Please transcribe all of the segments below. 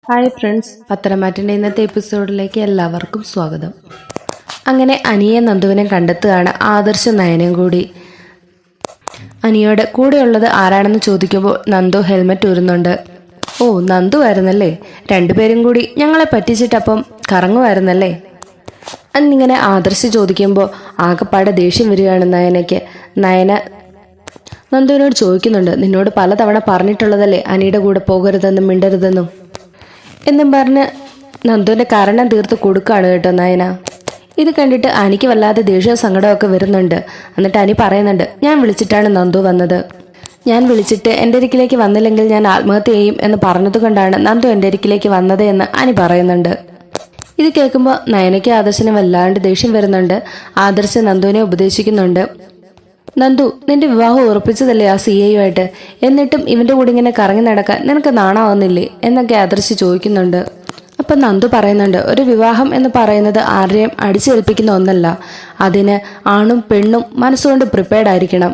Hi friends, പത്തനംമാറ്റിൻ്റെ ഇന്നത്തെ എപ്പിസോഡിലേക്ക് എല്ലാവർക്കും സ്വാഗതം. അങ്ങനെ അനിയെ നന്ദുവിനെ കണ്ടെത്തുകയാണ് ആദർശ നയനും കൂടി. അനിയോട് കൂടെയുള്ളത് ആരാണെന്ന് ചോദിക്കുമ്പോൾ നന്ദു ഹെൽമെറ്റ് ഊരുന്നുണ്ട്. ഓ, നന്ദു ആയിരുന്നല്ലേ, രണ്ടുപേരും കൂടി ഞങ്ങളെ പറ്റിച്ചിട്ടപ്പം കറങ്ങുമായിരുന്നല്ലേ എന്നിങ്ങനെ ആദർശ് ചോദിക്കുമ്പോൾ ആകെപ്പാടെ ദേഷ്യം വരികയാണ് നയനയ്ക്ക്. നയന നന്ദുവിനോട് ചോദിക്കുന്നുണ്ട്, നിന്നോട് പലതവണ പറഞ്ഞിട്ടുള്ളതല്ലേ അനിയുടെ കൂടെ പോകരുതെന്നും മിണ്ടരുതെന്നും എന്നും പറഞ്ഞ് നന്ദുവിൻ്റെ കാരണം തീർത്ത് കൊടുക്കുകയാണ് കേട്ടോ നയന. ഇത് കണ്ടിട്ട് അനിക്ക് വല്ലാതെ ദേഷ്യവും സങ്കടമൊക്കെ വരുന്നുണ്ട്. എന്നിട്ട് അനി പറയുന്നുണ്ട്, ഞാൻ വിളിച്ചിട്ടാണ് നന്ദു വന്നത്. ഞാൻ വിളിച്ചിട്ട് എൻ്റെ അരികിലേക്ക് വന്നില്ലെങ്കിൽ ഞാൻ ആത്മഹത്യ ചെയ്യും എന്ന് പറഞ്ഞതുകൊണ്ടാണ് നന്ദു എൻ്റെ അരികിലേക്ക് വന്നത് എന്ന് അനി പറയുന്നുണ്ട്. ഇത് കേൾക്കുമ്പോൾ നയനയ്ക്ക് ആദർശന് വല്ലാണ്ട് ദേഷ്യം വരുന്നുണ്ട്. ആദർശ് നന്ദുവിനെ ഉപദേശിക്കുന്നുണ്ട്. നന്ദു, നിന്റെ വിവാഹം ഉറപ്പിച്ചതല്ലേ ആ CA-യുമായിട്ട്, എന്നിട്ടും ഇവന്റെ കൂടെ ഇങ്ങനെ കറങ്ങി നടക്കാൻ നിനക്ക് നാണാവുന്നില്ലേ എന്നൊക്കെ ആദർശ് ചോദിക്കുന്നുണ്ട്. അപ്പം നന്ദു പറയുന്നുണ്ട്, ഒരു വിവാഹം എന്ന് പറയുന്നത് ആരെയും അടിച്ചേൽപ്പിക്കുന്ന ഒന്നല്ല, അതിന് ആണും പെണ്ണും മനസ്സുകൊണ്ട് പ്രിപ്പയർഡ് ആയിരിക്കണം.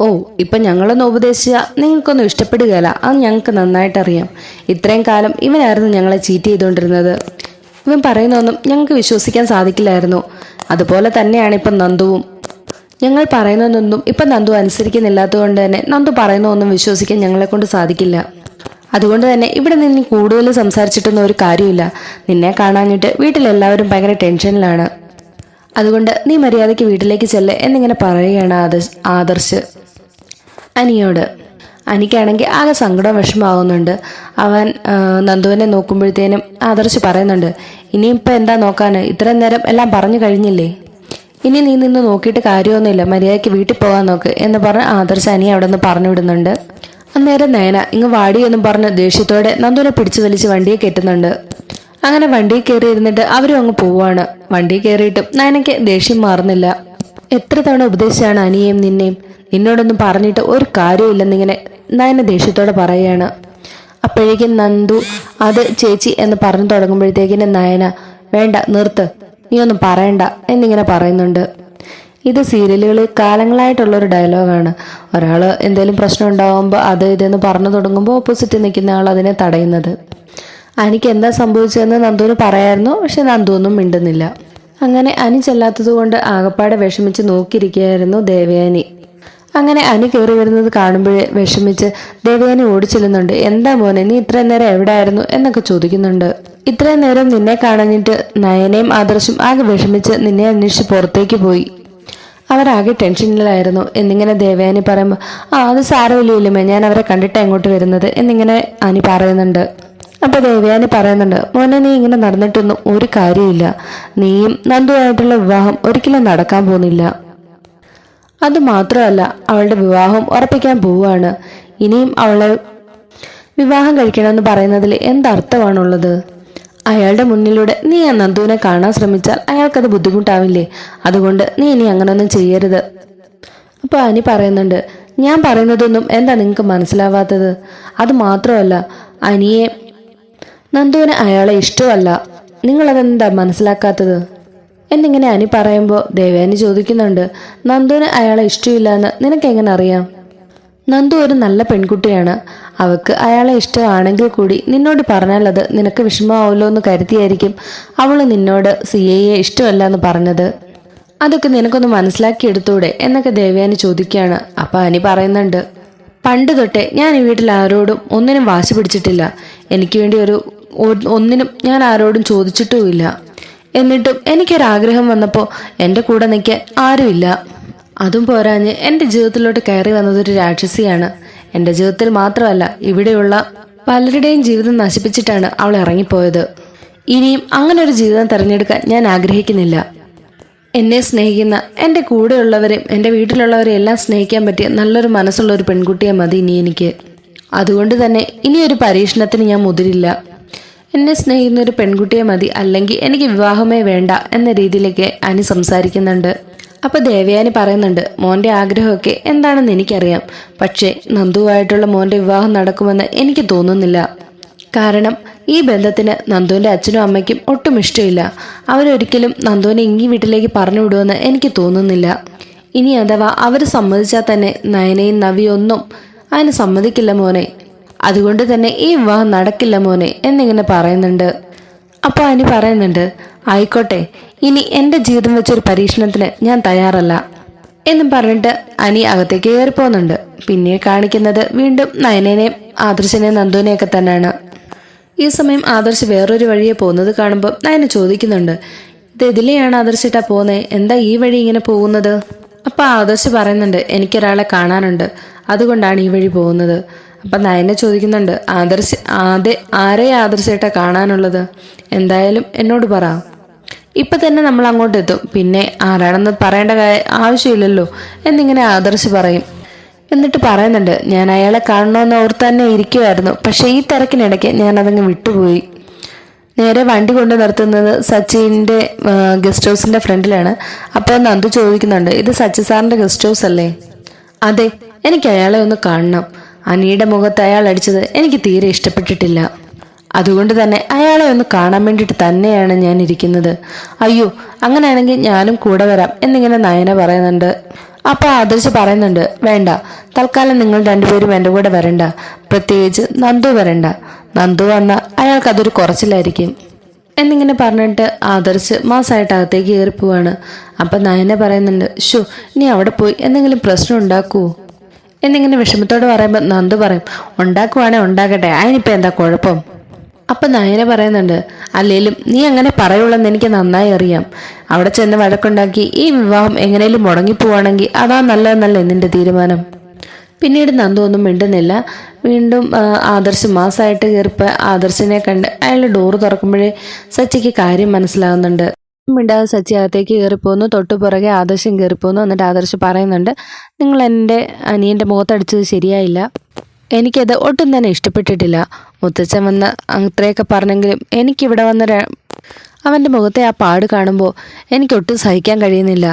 ഓ, ഇപ്പം ഞങ്ങളൊന്ന് ഉപദേശിച്ചാൽ നിങ്ങൾക്കൊന്നും ഇഷ്ടപ്പെടുകയില്ല, അത് ഞങ്ങൾക്ക് നന്നായിട്ടറിയാം. ഇത്രയും കാലം ഇവനായിരുന്നു ഞങ്ങളെ ചീറ്റ് ചെയ്തുകൊണ്ടിരുന്നത്. ഇവൻ പറയുന്നൊന്നും ഞങ്ങൾക്ക് വിശ്വസിക്കാൻ സാധിക്കില്ലായിരുന്നു. അതുപോലെ തന്നെയാണ് ഇപ്പം നന്ദുവും. ഞങ്ങൾ പറയുന്നതൊന്നും ഇപ്പം നന്ദു അനുസരിക്കുന്നില്ലാത്തതുകൊണ്ട് തന്നെ നന്ദു പറയുന്നതൊന്നും വിശ്വസിക്കാൻ ഞങ്ങളെ കൊണ്ട് സാധിക്കില്ല. അതുകൊണ്ട് തന്നെ ഇവിടെ നിന്ന് കൂടുതൽ സംസാരിച്ചിട്ടൊന്നും ഒരു കാര്യമില്ല. നിന്നെ കാണാഞ്ഞിട്ട് വീട്ടിലെല്ലാവരും ഭയങ്കര ടെൻഷനിലാണ്. അതുകൊണ്ട് നീ മര്യാദയ്ക്ക് വീട്ടിലേക്ക് ചെല്ല് എന്നിങ്ങനെ പറയുകയാണ് ആദർശ് അനിയോട്. അനിക്കാണെങ്കിൽ ആകെ സങ്കടവും വിഷമമാവുന്നുണ്ട്. അവൻ നന്ദുവിനെ നോക്കുമ്പോഴത്തേനും ആദർശ് പറയുന്നുണ്ട്, ഇനിയിപ്പോൾ എന്താ നോക്കാൻ, ഇത്രയും നേരം എല്ലാം പറഞ്ഞു കഴിഞ്ഞില്ലേ, ഇനി നീ നിന്ന് നോക്കിയിട്ട് കാര്യമൊന്നുമില്ല, മര്യാദയ്ക്ക് വീട്ടിൽ പോകാൻ നോക്ക് എന്ന് പറഞ്ഞ് ആദർശ് അനിയെ അവിടെ നിന്ന് പറഞ്ഞു വിടുന്നുണ്ട്. അന്നേരം നയന ഇങ്ങ് വാടി എന്നും പറഞ്ഞ് ദേഷ്യത്തോടെ നന്ദുവിനെ പിടിച്ചു വലിച്ച് വണ്ടിയെ കയറ്റുന്നുണ്ട്. അങ്ങനെ വണ്ടിയിൽ കയറി ഇരുന്നിട്ട് അവരും അങ്ങ് പോവാണ്. വണ്ടിയിൽ കയറിയിട്ടും നയനയ്ക്ക് ദേഷ്യം മാറുന്നില്ല. എത്ര തവണ ഉപദേശിച്ചാണ് അനിയെയും നിന്നെയും, നിന്നോടൊന്നും പറഞ്ഞിട്ട് ഒരു കാര്യമില്ലെന്നിങ്ങനെ നയന ദേഷ്യത്തോടെ പറയുകയാണ്. അപ്പോഴേക്കും നന്ദു അത് ചേച്ചി എന്ന് പറഞ്ഞു തുടങ്ങുമ്പോഴത്തേക്കിന് നയന, വേണ്ട നിർത്ത്, നീ ഒന്നും പറയണ്ട എന്നിങ്ങനെ പറയുന്നുണ്ട്. ഇത് സീരിയലുകളിൽ കാലങ്ങളായിട്ടുള്ളൊരു ഡയലോഗാണ്. ഒരാൾ എന്തെങ്കിലും പ്രശ്നം ഉണ്ടാകുമ്പോൾ അത് ഇതെന്ന് പറഞ്ഞു തുടങ്ങുമ്പോൾ ഓപ്പോസിറ്റ് നിൽക്കുന്ന ആൾ അതിനെ തടയുന്നത്. അനിക്ക് എന്താ സംഭവിച്ചതെന്ന് നന്ദുവിന് പറയായിരുന്നു, പക്ഷെ നന്ദു ഒന്നും മിണ്ടുന്നില്ല. അങ്ങനെ അനി ചെല്ലാത്തത് കൊണ്ട് ആകപ്പാടെ വിഷമിച്ച് നോക്കിയിരിക്കുകയായിരുന്നു ദേവയാനി. അങ്ങനെ അനി കയറി വരുന്നത് കാണുമ്പോഴേ വിഷമിച്ച് ദേവയാനി ഓടിച്ചെല്ലുന്നുണ്ട്. എന്താ മോനെ, നീ ഇത്രയും നേരം എവിടെ ആയിരുന്നു എന്നൊക്കെ ചോദിക്കുന്നുണ്ട്. ഇത്രയും നേരം നിന്നെ കാണഞ്ഞിട്ട് നയനയും ആദർശും ആകെ വിഷമിച്ച് നിന്നെ അന്വേഷിച്ച് പുറത്തേക്ക് പോയി, അവരാകെ ടെൻഷനിലായിരുന്നു എന്നിങ്ങനെ ദേവയാനി പറയുമ്പോൾ, അത് സാരമില്ലമേ, ഞാൻ അവരെ കണ്ടിട്ടാണ് ഇങ്ങോട്ട് വരുന്നത് എന്നിങ്ങനെ അനി പറയുന്നുണ്ട്. അപ്പോൾ ദേവയാനി പറയുന്നുണ്ട്, മോനെ നീ ഇങ്ങനെ നടന്നിട്ടൊന്നും ഒരു കാര്യമില്ല, നീയും നന്ദുവായിട്ടുള്ള വിവാഹം ഒരിക്കലും നടക്കാൻ പോകുന്നില്ല. അതുമാത്രമല്ല, അവളുടെ വിവാഹം ഉറപ്പിക്കാൻ പോവുകയാണ്. ഇനിയും അവളെ വിവാഹം കഴിക്കണമെന്ന് പറയുന്നതിൽ എന്തർത്ഥമാണുള്ളത്? അയാളുടെ മുന്നിലൂടെ നീ ആ നന്ദുവിനെ കാണാൻ ശ്രമിച്ചാൽ അയാൾക്കത് ബുദ്ധിമുട്ടാവില്ലേ? അതുകൊണ്ട് നീ ഇനി അങ്ങനൊന്നും ചെയ്യരുത്. അപ്പോൾ അനി പറയുന്നുണ്ട്, ഞാൻ പറയുന്നതൊന്നും എന്താ നിങ്ങൾക്ക് മനസ്സിലാവാത്തത്? അത് മാത്രമല്ല, അനിയെ നന്ദുവിന് അയാളെ ഇഷ്ടമല്ല, നിങ്ങളതെന്താ മനസ്സിലാക്കാത്തത് എന്നിങ്ങനെ അനി പറയുമ്പോൾ ദേവയാനി ചോദിക്കുന്നുണ്ട്, നന്ദുവിന് അയാളെ ഇഷ്ടമില്ല എന്ന് നിനക്കെങ്ങനെ അറിയാം? നന്ദു ഒരു നല്ല പെൺകുട്ടിയാണ്. അവൾക്ക് അയാളെ ഇഷ്ടമാണെങ്കിൽ കൂടി നിന്നോട് പറഞ്ഞാൽ അത് നിനക്ക് വിഷമമാവുമല്ലോ എന്ന് കരുതിയായിരിക്കും അവൾ നിന്നോട് CA-യെ ഇഷ്ടമല്ല എന്ന് പറഞ്ഞത്. അതൊക്കെ നിനക്കൊന്ന് മനസ്സിലാക്കിയെടുത്തൂടെ എന്നൊക്കെ ദേവയാനി ചോദിക്കുകയാണ്. അപ്പം അനി പറയുന്നുണ്ട്, പണ്ട് തൊട്ടേ ഞാൻ ഈ വീട്ടിൽ ആരോടും ഒന്നിനും വാശി പിടിച്ചിട്ടില്ല. എനിക്ക് വേണ്ടി ഒന്നിനും ഞാൻ ആരോടും ചോദിച്ചിട്ടുമില്ല. എന്നിട്ടും എനിക്കൊരാഗ്രഹം വന്നപ്പോൾ എൻ്റെ കൂടെ നിൽക്കാൻ ആരുമില്ല. അതും പോരാഞ്ഞ് എൻ്റെ ജീവിതത്തിലോട്ട് കയറി വന്നതൊരു രാക്ഷസിയാണ്. എൻ്റെ ജീവിതത്തിൽ മാത്രമല്ല, ഇവിടെയുള്ള പലരുടെയും ജീവിതം നശിപ്പിച്ചിട്ടാണ് അവൾ ഇറങ്ങിപ്പോയത്. ഇനിയും അങ്ങനെ ഒരു ജീവിതം തിരഞ്ഞെടുക്കാൻ ഞാൻ ആഗ്രഹിക്കുന്നില്ല. എന്നെ സ്നേഹിക്കുന്ന എൻ്റെ കൂടെയുള്ളവരെയും എൻ്റെ വീട്ടിലുള്ളവരെയും എല്ലാം സ്നേഹിക്കാൻ പറ്റിയ നല്ലൊരു മനസ്സുള്ള ഒരു പെൺകുട്ടിയെ മതി ഇനി എനിക്ക്. അതുകൊണ്ട് തന്നെ ഇനിയൊരു പരീക്ഷണത്തിന് ഞാൻ മുതിരില്ല. എന്നെ സ്നേഹിക്കുന്ന ഒരു പെൺകുട്ടിയെ മതി, അല്ലെങ്കിൽ എനിക്ക് വിവാഹമേ വേണ്ട എന്ന രീതിയിലേക്ക് അനി സംസാരിക്കുന്നുണ്ട്. അപ്പോൾ ദേവയാനി പറയുന്നുണ്ട്, മോൻ്റെ ആഗ്രഹമൊക്കെ എന്താണെന്ന് എനിക്കറിയാം, പക്ഷേ നന്ദുവായിട്ടുള്ള മോൻ്റെ വിവാഹം നടക്കുമെന്ന് എനിക്ക് തോന്നുന്നില്ല. കാരണം ഈ ബന്ധത്തിന് നന്ദുവിൻ്റെ അച്ഛനും അമ്മയ്ക്കും ഒട്ടും ഇഷ്ടമില്ല. അവരൊരിക്കലും നന്ദുവിനെ ഇങ്ങി വീട്ടിലേക്ക് പറഞ്ഞു വിടുമെന്ന് എനിക്ക് തോന്നുന്നില്ല. ഇനി അഥവാ അവർ സമ്മതിച്ചാൽ തന്നെ നയനയും നവിയൊന്നും അതിന് സമ്മതിക്കില്ല മോനെ. അതുകൊണ്ട് തന്നെ ഈ വിവാഹം നടക്കില്ല മോനെ എന്നിങ്ങനെ പറയുന്നുണ്ട്. അപ്പോൾ അനി പറയുന്നുണ്ട്, ആയിക്കോട്ടെ, ഇനി എൻ്റെ ജീവിതം വെച്ചൊരു പരീക്ഷണത്തിന് ഞാൻ തയ്യാറല്ല എന്നും പറഞ്ഞിട്ട് അനി അകത്തേക്ക് കയറി പോകുന്നുണ്ട്. പിന്നെ കാണിക്കുന്നത് വീണ്ടും നയനേനെയും ആദർശനെയും നന്ദുവിനെയൊക്കെ തന്നെയാണ്. ഈ സമയം ആദർശ് വേറൊരു വഴിയെ പോകുന്നത് കാണുമ്പോൾ നയന ചോദിക്കുന്നുണ്ട്, ഇത് ഇതിലെയാണ് ആദർശിട്ടാ പോകുന്നത്, എന്താ ഈ വഴി ഇങ്ങനെ പോകുന്നത്? അപ്പൊ ആദർശ് പറയുന്നുണ്ട്, എനിക്കൊരാളെ കാണാനുണ്ട്, അതുകൊണ്ടാണ് ഈ വഴി പോകുന്നത്. അപ്പൊ നയനെ ചോദിക്കുന്നുണ്ട്, ആരെ ആദർശേട്ടാ കാണാനുള്ളത്? എന്തായാലും എന്നോട് പറ, ഇപ്പൊ തന്നെ നമ്മൾ അങ്ങോട്ട് എത്തും, പിന്നെ ആരാണെന്ന് പറയേണ്ട ആവശ്യമില്ലല്ലോ എന്നിങ്ങനെ ആദർശ് പറയും. എന്നിട്ട് പറയുന്നുണ്ട്, ഞാൻ അയാളെ കാണണമെന്ന് ഓർത്ത് തന്നെ ഇരിക്കുമായിരുന്നു, പക്ഷെ ഈ തിരക്കിനിടയ്ക്ക് ഞാൻ അതങ്ങ് വിട്ടുപോയി. നേരെ വണ്ടി കൊണ്ട് നിർത്തുന്നത് സച്ചിൻ്റെ ഗസ്റ്റ് ഹൗസിന്റെ ഫ്രണ്ടിലാണ്. അപ്പോൾ നന്ദു ചോദിക്കുന്നുണ്ട്, ഇത് സച്ചി സാറിന്റെ ഗസ്റ്റ് ഹൗസ് അല്ലേ? അതെ, എനിക്ക് അയാളെ ഒന്ന് കാണണം. അനിയുടെ മുഖത്ത് അയാൾ അടിച്ചത് എനിക്ക് തീരെ ഇഷ്ടപ്പെട്ടിട്ടില്ല. അതുകൊണ്ട് തന്നെ അയാളെ ഒന്ന് കാണാൻ വേണ്ടിയിട്ട് തന്നെയാണ് ഞാൻ ഇരിക്കുന്നത്. അയ്യോ, അങ്ങനെയാണെങ്കിൽ ഞാനും കൂടെ വരാം എന്നിങ്ങനെ നയന പറയുന്നുണ്ട്. അപ്പോൾ ആദർശ് പറയുന്നുണ്ട്, വേണ്ട, തൽക്കാലം നിങ്ങൾ രണ്ടുപേരും എൻ്റെ കൂടെ വരണ്ട, പ്രത്യേകിച്ച് നന്ദു വരണ്ട. നന്ദു വന്നാൽ അയാൾക്ക് അതൊരു കുറച്ചിലായിരിക്കും എന്നിങ്ങനെ പറഞ്ഞിട്ട് ആദർശ് മാസമായിട്ട് അകത്തേക്ക് കയറി പോവാണ്. അപ്പം നയന പറയുന്നുണ്ട്, ഷോ, നീ അവിടെ പോയി എന്തെങ്കിലും പ്രശ്നം ഉണ്ടാക്കുവോ എന്നിങ്ങനെ വിഷമത്തോട് പറയുമ്പോൾ നന്ദു പറയും, ഉണ്ടാക്കുവാണെ ഉണ്ടാകട്ടെ, അതിനിപ്പോൾ എന്താ കുഴപ്പം? അപ്പം നയന പറയുന്നുണ്ട്, അല്ലേലും നീ അങ്ങനെ പറയുള്ളെന്ന് എനിക്ക് നന്നായി അറിയാം. അവിടെ ചെന്ന് വഴക്കുണ്ടാക്കി ഈ വിവാഹം എങ്ങനെയും മുടങ്ങിപ്പോവാണെങ്കിൽ അതാ നല്ലതെന്നല്ലേ നിന്റെ തീരുമാനം? പിന്നീട് നന്ദു ഒന്നും മിണ്ടുന്നില്ല. വീണ്ടും ആദർശ് മാസമായിട്ട് കയറിപ്പോൾ ആദർശിനെ കണ്ട് അയാൾ ഡോറ് തുറക്കുമ്പോഴേ സച്ചിക്ക് കാര്യം മനസ്സിലാകുന്നുണ്ട്. മിണ്ടാതെ സച്ചി അകത്തേക്ക് കയറിപ്പോന്നു. തൊട്ടു പുറകെ ആദർശം കയറിപ്പോന്നു. എന്നിട്ട് ആദർശ് പറയുന്നുണ്ട്, നിങ്ങൾ എൻ്റെ അനിയൻ്റെ മുഖത്തടിച്ചത് ശരിയായില്ല, എനിക്കത് ഒട്ടും തന്നെ ഇഷ്ടപ്പെട്ടിട്ടില്ല. മുത്തച്ഛൻ വന്ന് അത്രയൊക്കെ പറഞ്ഞെങ്കിലും എനിക്കിവിടെ വന്ന അവൻ്റെ മുഖത്തെ ആ പാട് കാണുമ്പോൾ എനിക്കൊട്ടും സഹിക്കാൻ കഴിയുന്നില്ല.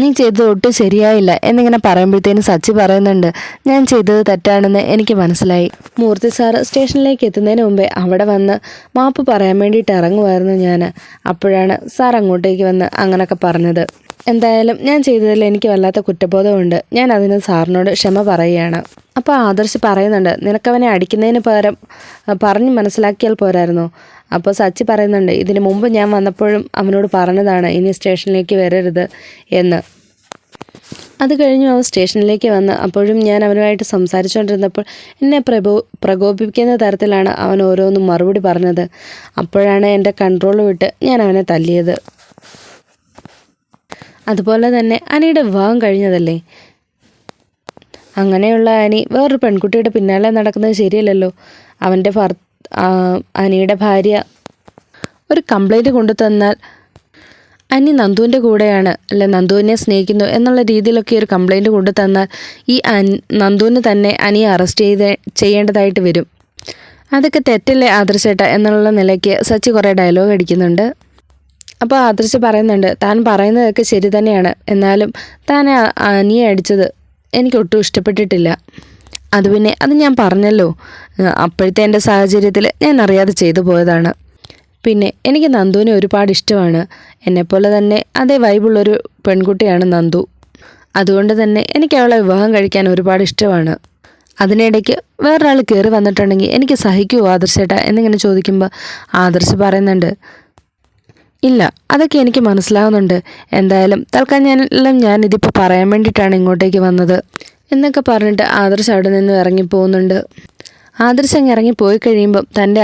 നീ ചെയ്തത് ഒട്ടും ശരിയായില്ല എന്നിങ്ങനെ പറയുമ്പോഴത്തേനും സച്ചി പറയുന്നുണ്ട്, ഞാൻ ചെയ്തത് തെറ്റാണെന്ന് എനിക്ക് മനസ്സിലായി. മൂർത്തി സാറ് സ്റ്റേഷനിലേക്ക് എത്തുന്നതിന് മുമ്പേ അവിടെ വന്ന് മാപ്പ് പറയാൻ വേണ്ടിയിട്ട് ഇറങ്ങുമായിരുന്നു ഞാൻ. അപ്പോഴാണ് സാർ അങ്ങോട്ടേക്ക് വന്ന് അങ്ങനൊക്കെ പറഞ്ഞത്. എന്തായാലും ഞാൻ ചെയ്തതിൽ എനിക്ക് വല്ലാത്ത കുറ്റബോധമുണ്ട്. ഞാൻ അതിന് സാറിനോട് ക്ഷമ പറയുകയാണ്. അപ്പോൾ ആദർശ് പറയുന്നുണ്ട്, നിനക്കവനെ അടിക്കുന്നതിന് പകരം പറഞ്ഞ് മനസ്സിലാക്കിയാൽ പോരായിരുന്നോ? അപ്പോൾ സച്ചി പറയുന്നുണ്ട്, ഇതിനു മുമ്പ് ഞാൻ വന്നപ്പോഴും അവനോട് പറഞ്ഞതാണ് ഇനി സ്റ്റേഷനിലേക്ക് വരരുത് എന്ന്. അത് കഴിഞ്ഞു അവൻ സ്റ്റേഷനിലേക്ക് വന്ന് അപ്പോഴും ഞാൻ അവനുമായിട്ട് സംസാരിച്ചുകൊണ്ടിരുന്നപ്പോൾ എന്നെ പ്രകോപിപ്പിക്കുന്ന തരത്തിലാണ് അവൻ ഓരോന്നും മറുപടി പറഞ്ഞത്. അപ്പോഴാണ് എൻ്റെ കൺട്രോൾ വിട്ട് ഞാൻ അവനെ തല്ലിയത്. അതുപോലെ തന്നെ അനിയുടെ വിവാഹം കഴിഞ്ഞതല്ലേ, അങ്ങനെയുള്ള അനി വേറൊരു പെൺകുട്ടിയുടെ പിന്നാലെ നടക്കുന്നത് ശരിയല്ലല്ലോ. അവൻ്റെ അനിയുടെ ഭാര്യ ഒരു കംപ്ലൈൻറ്റ് കൊണ്ടു തന്നാൽ അനി നന്ദുവിൻ്റെ കൂടെയാണ്, അല്ലെ നന്ദുവിനെ സ്നേഹിക്കുന്നു എന്നുള്ള രീതിയിലൊക്കെ ഒരു കംപ്ലൈൻറ്റ് കൊണ്ടു തന്നാൽ ഈ നന്ദുവിന് തന്നെ അനിയെ അറസ്റ്റ് ചെയ്യേണ്ടതായിട്ട് വരും. അതൊക്കെ തെറ്റല്ലേ ആദർശേട്ട എന്നുള്ള നിലയ്ക്ക് സച്ചി കുറേ ഡയലോഗ് അടിക്കുന്നുണ്ട്. അപ്പോൾ ആദർശ് പറയുന്നുണ്ട്, താൻ പറയുന്നതൊക്കെ ശരി തന്നെയാണ്, എന്നാലും താൻ അനിയെ അടിച്ചത് എനിക്കൊട്ടും ഇഷ്ടപ്പെട്ടിട്ടില്ല. അത് ഞാൻ പറഞ്ഞല്ലോ, അപ്പോഴത്തെ എൻ്റെ സാഹചര്യത്തിൽ ഞാൻ അറിയാതെ ചെയ്തു പോയതാണ്. പിന്നെ എനിക്ക് നന്ദുവിനെ ഒരുപാട് ഇഷ്ടമാണ്. എന്നെപ്പോലെ തന്നെ അതേ വൈബുള്ളൊരു പെൺകുട്ടിയാണ് നന്ദു. അതുകൊണ്ട് തന്നെ എനിക്ക് അവളെ വിവാഹം കഴിക്കാൻ ഒരുപാട് ഇഷ്ടമാണ്. അതിനിടയ്ക്ക് വേറൊരാൾ കയറി വന്നിട്ടുണ്ടെങ്കിൽ എനിക്ക് സഹിക്കുമോ ആദർശേട്ടാ എന്നിങ്ങനെ ചോദിക്കുമ്പോൾ ആദർശ് പറയുന്നുണ്ട്, ഇല്ല, അതൊക്കെ എനിക്ക് മനസ്സിലാവുന്നുണ്ട്. എന്തായാലും തൽക്കാലം ഞാനിതിപ്പോൾ പറയാൻ വേണ്ടിയിട്ടാണ് ഇങ്ങോട്ടേക്ക് വന്നത് എന്നൊക്കെ പറഞ്ഞിട്ട് ആദർശ് അവിടെ നിന്ന് ഇറങ്ങിപ്പോകുന്നുണ്ട്. ആദർശ് അങ്ങ് ഇറങ്ങിപ്പോയി കഴിയുമ്പം തൻ്റെ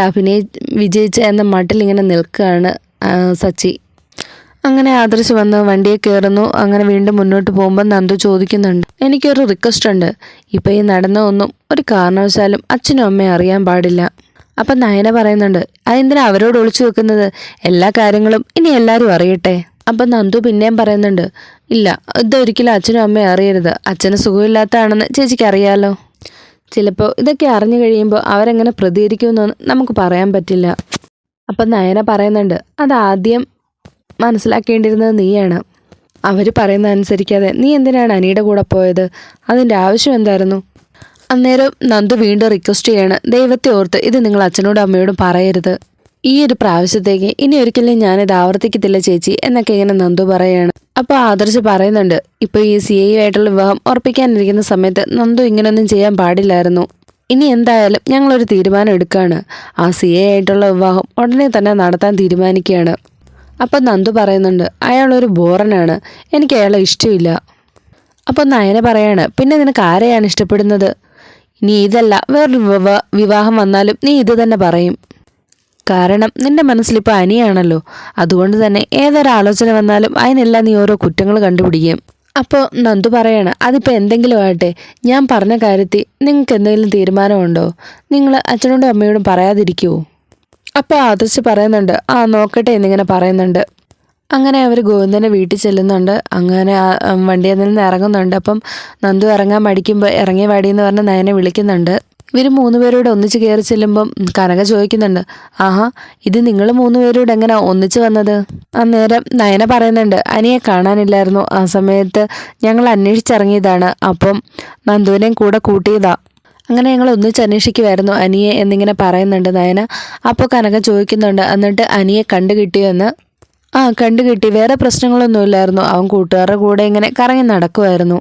വിജയിച്ച എന്ന മട്ടിൽ ഇങ്ങനെ നിൽക്കുകയാണ് സച്ചി. അങ്ങനെ ആദർശ് വന്ന് വണ്ടിയെ കയറുന്നു. അങ്ങനെ വീണ്ടും മുന്നോട്ട് പോകുമ്പോൾ നന്ദു ചോദിക്കുന്നുണ്ട്, എനിക്കൊരു റിക്വസ്റ്റ് ഉണ്ട്. ഇപ്പം ഈ നടന്ന ഒന്നും ഒരു കാരണവശാലും അച്ഛനും അമ്മയും അറിയാൻ പാടില്ല. അപ്പം നയന പറയുന്നുണ്ട്, അതെന്തിനാ അവരോട് ഒളിച്ചു വെക്കുന്നത്? എല്ലാ കാര്യങ്ങളും ഇനി എല്ലാവരും അറിയട്ടെ. അപ്പം നന്ദു പിന്നെയും പറയുന്നുണ്ട്, ഇല്ല, ഇതൊരിക്കലും അച്ഛനും അമ്മയും അറിയരുത്. അച്ഛന് സുഖമില്ലാത്തതാണെന്ന് ചേച്ചിക്ക് അറിയാലോ. ചിലപ്പോൾ ഇതൊക്കെ അറിഞ്ഞു കഴിയുമ്പോൾ അവരെങ്ങനെ പ്രതികരിക്കുമെന്നൊന്നും നമുക്ക് പറയാൻ പറ്റില്ല. അപ്പം നയന പറയുന്നുണ്ട്, അതാദ്യം മനസ്സിലാക്കേണ്ടിരുന്നത് നീയാണ്. അവർ പറയുന്നതനുസരിക്കാതെ നീ എന്തിനാണ് അനിയുടെ കൂടെ പോയത്? അതിൻ്റെ ആവശ്യം എന്തായിരുന്നു? അന്നേരം നന്ദു വീണ്ടും റിക്വസ്റ്റ് ചെയ്യാണ്, ദൈവത്തെ ഓർത്ത് ഇത് നിങ്ങൾ അച്ഛനോടും അമ്മയോടും പറയരുത്. ഈ ഒരു പ്രാവശ്യത്തേക്ക് ഇനി ഒരിക്കലും ഞാനിത് ആവർത്തിക്കത്തില്ല ചേച്ചി എന്നൊക്കെ ഇങ്ങനെ നന്ദു പറയാണ്. അപ്പോൾ ആദർശ് പറയുന്നുണ്ട്, ഇപ്പോൾ ഈ CA ആയിട്ടുള്ള വിവാഹം ഉറപ്പിക്കാനിരിക്കുന്ന സമയത്ത് നന്ദു ഇങ്ങനെയൊന്നും ചെയ്യാൻ പാടില്ലായിരുന്നു. ഇനി എന്തായാലും ഞങ്ങളൊരു തീരുമാനം എടുക്കുകയാണ്. ആ CA ആയിട്ടുള്ള വിവാഹം ഉടനെ തന്നെ നടത്താൻ തീരുമാനിക്കുകയാണ്. അപ്പം നന്ദു പറയുന്നുണ്ട്, അയാളൊരു ബോറനാണ്, എനിക്ക് അയാളെ ഇഷ്ടമില്ല. അപ്പോൾ നയന പറയാണ്, പിന്നെ നിനക്ക് ആരെയാണ് ഇഷ്ടപ്പെടുന്നത്? നീ ഇതല്ല വേറൊരു വിവാഹം വന്നാലും നീ ഇത് തന്നെ പറയും. കാരണം നിന്റെ മനസ്സിലിപ്പോൾ അനിയാണല്ലോ. അതുകൊണ്ട് തന്നെ ഏതൊരാലോചന വന്നാലും അതിനെല്ലാം നീ ഓരോ കുറ്റങ്ങൾ കണ്ടുപിടിക്കും. അപ്പോൾ നന്ദു പറയാണ്, അതിപ്പോൾ എന്തെങ്കിലും ആകട്ടെ, ഞാൻ പറഞ്ഞ കാര്യത്തിൽ നിങ്ങൾക്ക് എന്തെങ്കിലും തീരുമാനമുണ്ടോ? നിങ്ങൾ അച്ഛനോടും അമ്മയോടും പറയാതിരിക്കുമോ? അപ്പോൾ ആദർശ് പറയുന്നുണ്ട്, നോക്കട്ടെ എന്നിങ്ങനെ പറയുന്നുണ്ട്. അങ്ങനെ അവർ ഗോവിന്ദൻ്റെ വീട്ടിൽ ചെല്ലുന്നുണ്ട്. അങ്ങനെ വണ്ടിയിൽ നിന്ന് ഇറങ്ങുന്നുണ്ട്. അപ്പം നന്ദു ഇറങ്ങാൻ മടിക്കുമ്പോൾ ഇറങ്ങിയ വടിയെന്ന് പറഞ്ഞ് നയനെ വിളിക്കുന്നുണ്ട്. ഇവർ 3 പേരോട് ഒന്നിച്ച് കയറി ചെല്ലുമ്പം കനക ചോദിക്കുന്നുണ്ട്, ആഹാ, ഇത് നിങ്ങൾ 3 പേരോട് എങ്ങനെ ഒന്നിച്ച് വന്നത്? അന്നേരം നയന പറയുന്നുണ്ട്, അനിയെ കാണാനില്ലായിരുന്നു, ആ സമയത്ത് ഞങ്ങൾ അന്വേഷിച്ചിറങ്ങിയതാണ്, അപ്പം നന്ദുവിനെയും കൂടെ കൂട്ടിയതാ. അങ്ങനെ ഞങ്ങൾ ഒന്നിച്ച് അന്വേഷിക്കുമായിരുന്നു അനിയെ എന്നിങ്ങനെ പറയുന്നുണ്ട് നയന. അപ്പോൾ കനക ചോദിക്കുന്നുണ്ട്, എന്നിട്ട് അനിയെ കണ്ടു കിട്ടിയോ എന്ന്. കണ്ടു കിട്ടി, വേറെ പ്രശ്നങ്ങളൊന്നുമില്ലായിരുന്നു, അവൻ കൂട്ടുകാരുടെ കൂടെ ഇങ്ങനെ കറങ്ങി നടക്കുമായിരുന്നു.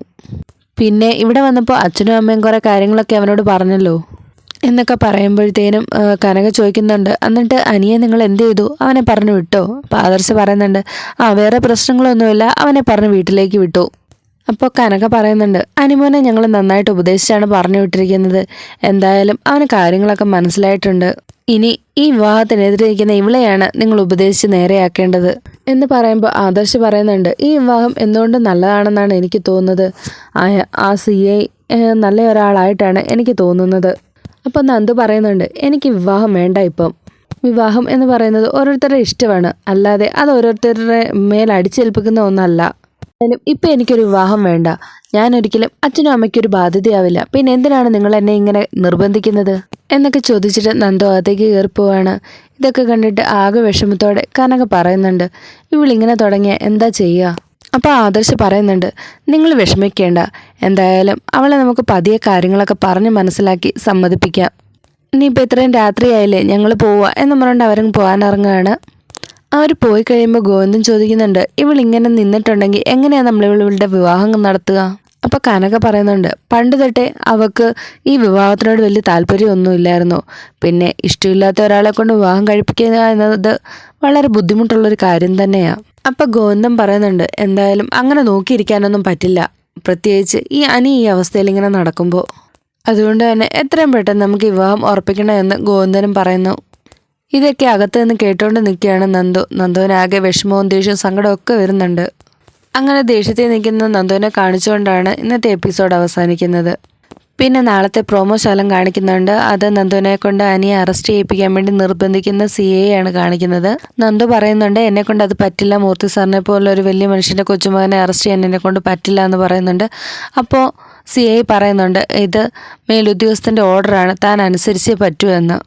പിന്നെ ഇവിടെ വന്നപ്പോൾ അച്ഛനും അമ്മയും കുറേ കാര്യങ്ങളൊക്കെ അവനോട് പറഞ്ഞല്ലോ എന്നൊക്കെ പറയുമ്പോഴത്തേനും കനക ചോദിക്കുന്നുണ്ട്, എന്നിട്ട് അനിയെ നിങ്ങൾ എന്ത് ചെയ്തു? അവനെ പറഞ്ഞു വിട്ടോ? അപ്പോൾ ആദർശ് പറയുന്നുണ്ട്, വേറെ പ്രശ്നങ്ങളൊന്നുമില്ല, അവനെ പറഞ്ഞ് വീട്ടിലേക്ക് വിട്ടു. അപ്പോൾ കനക പറയുന്നുണ്ട്, അനിമോനെ ഞങ്ങൾ നന്നായിട്ട് ഉപദേശിച്ചാണ് പറഞ്ഞു വിട്ടിരിക്കുന്നത്, എന്തായാലും അവന് കാര്യങ്ങളൊക്കെ മനസ്സിലായിട്ടുണ്ട്. ഇനി ഈ വിവാഹത്തിനെതിരെ ഇരിക്കുന്ന ഇവളെയാണ് നിങ്ങൾ ഉപദേശിച്ച് നേരെയാക്കേണ്ടത് എന്ന് പറയുമ്പോൾ ആദർശ് പറയുന്നുണ്ട്, ഈ വിവാഹം എന്തുകൊണ്ടും നല്ലതാണെന്നാണ് എനിക്ക് തോന്നുന്നത്. ആ CA നല്ല ഒരാളായിട്ടാണ് എനിക്ക് തോന്നുന്നത്. അപ്പോൾ നന്ദു പറയുന്നുണ്ട്, എനിക്ക് വിവാഹം വേണ്ട. ഇപ്പം വിവാഹം എന്ന് പറയുന്നത് ഓരോരുത്തരുടെ ഇഷ്ടമാണ്, അല്ലാതെ അത് ഓരോരുത്തരുടെ മേൽ അടിച്ചേൽപ്പിക്കുന്ന ഒന്നല്ല. ഇപ്പം എനിക്കൊരു വിവാഹം വേണ്ട. ഞാൻ ഒരിക്കലും അച്ഛനും അമ്മയ്ക്കൊരു ബാധ്യതയാവില്ല. പിന്നെ എന്തിനാണ് നിങ്ങൾ എന്നെ ഇങ്ങനെ നിർബന്ധിക്കുന്നത് എന്നൊക്കെ ചോദിച്ചിട്ട് നന്ദു അകത്തേക്ക് കയറിപ്പോവാണ്. ഇതൊക്കെ കണ്ടിട്ട് ആകെ വിഷമത്തോടെ കനക പറയുന്നുണ്ട്, ഇവളിങ്ങനെ തുടങ്ങിയ എന്താ ചെയ്യുക? അപ്പോൾ ആദർശ് പറയുന്നുണ്ട്, നിങ്ങൾ വിഷമിക്കേണ്ട, എന്തായാലും അവളെ നമുക്ക് പതിയെ കാര്യങ്ങളൊക്കെ പറഞ്ഞ് മനസ്സിലാക്കി സമ്മതിപ്പിക്കാം. ഇനിയിപ്പോൾ ഇത്രയും രാത്രിയായില്ലേ, ഞങ്ങൾ പോവുക എന്ന് പറഞ്ഞുകൊണ്ട് അവരും പോകാനിറങ്ങുകയാണ്. അവർ പോയി കഴിയുമ്പോൾ ഗോവിന്ദൻ ചോദിക്കുന്നുണ്ട്, ഇവളിങ്ങനെ നിന്നിട്ടുണ്ടെങ്കിൽ എങ്ങനെയാണ് നമ്മളിവളുടെ വിവാഹം നടത്തുക? അപ്പോൾ കനക പറയുന്നുണ്ട്, പണ്ട് തൊട്ടേ അവൾക്ക് ഈ വിവാഹത്തിനോട് വലിയ താല്പര്യമൊന്നുമില്ലായിരുന്നു. പിന്നെ ഇഷ്ടമില്ലാത്ത ഒരാളെ കൊണ്ട് വിവാഹം കഴിപ്പിക്കുക എന്നത് വളരെ ബുദ്ധിമുട്ടുള്ളൊരു കാര്യം തന്നെയാണ്. അപ്പോൾ ഗോവിന്ദൻ പറയുന്നുണ്ട്, എന്തായാലും അങ്ങനെ നോക്കിയിരിക്കാനൊന്നും പറ്റില്ല, പ്രത്യേകിച്ച് ഈ അവസ്ഥയിൽ ഇങ്ങനെ നടക്കുമ്പോൾ. അതുകൊണ്ട് തന്നെ എത്രയും പെട്ടെന്ന് നമുക്ക് വിവാഹം ഉറപ്പിക്കണമെന്ന് ഗോവിന്ദനും പറയുന്നു. ഇതൊക്കെ അകത്ത് നിന്ന് കേട്ടോണ്ട് നിൽക്കുകയാണ് നന്ദുവിനാകെ വിഷമവും ദേഷ്യവും സങ്കടവും ഒക്കെ വരുന്നുണ്ട്. അങ്ങനെ ദേഷ്യത്തിൽ നിൽക്കുന്ന നന്ദുവിനെ കാണിച്ചുകൊണ്ടാണ് ഇന്നത്തെ എപ്പിസോഡ് അവസാനിക്കുന്നത്. പിന്നെ നാളത്തെ പ്രൊമോ ശാലം കാണിക്കുന്നുണ്ട്. അത് നന്ദുവിനെ കൊണ്ട് അനിയെ അറസ്റ്റ് ചെയ്യിപ്പിക്കാൻ വേണ്ടി നിർബന്ധിക്കുന്ന CA ആണ് കാണിക്കുന്നത്. നന്ദു പറയുന്നുണ്ട്, എന്നെ കൊണ്ട് അത് പറ്റില്ല, മൂർത്തി സാറിനെ പോലെ ഒരു വലിയ മനുഷ്യൻ്റെ കൊച്ചുമകനെ അറസ്റ്റ് ചെയ്യാൻ എന്നെ കൊണ്ട് പറ്റില്ല എന്ന് പറയുന്നുണ്ട്. അപ്പോൾ CA പറയുന്നുണ്ട്, ഇത് മേലുദ്യോഗസ്ഥൻ്റെ ഓർഡറാണ്, താൻ അനുസരിച്ചേ പറ്റൂ എന്ന്.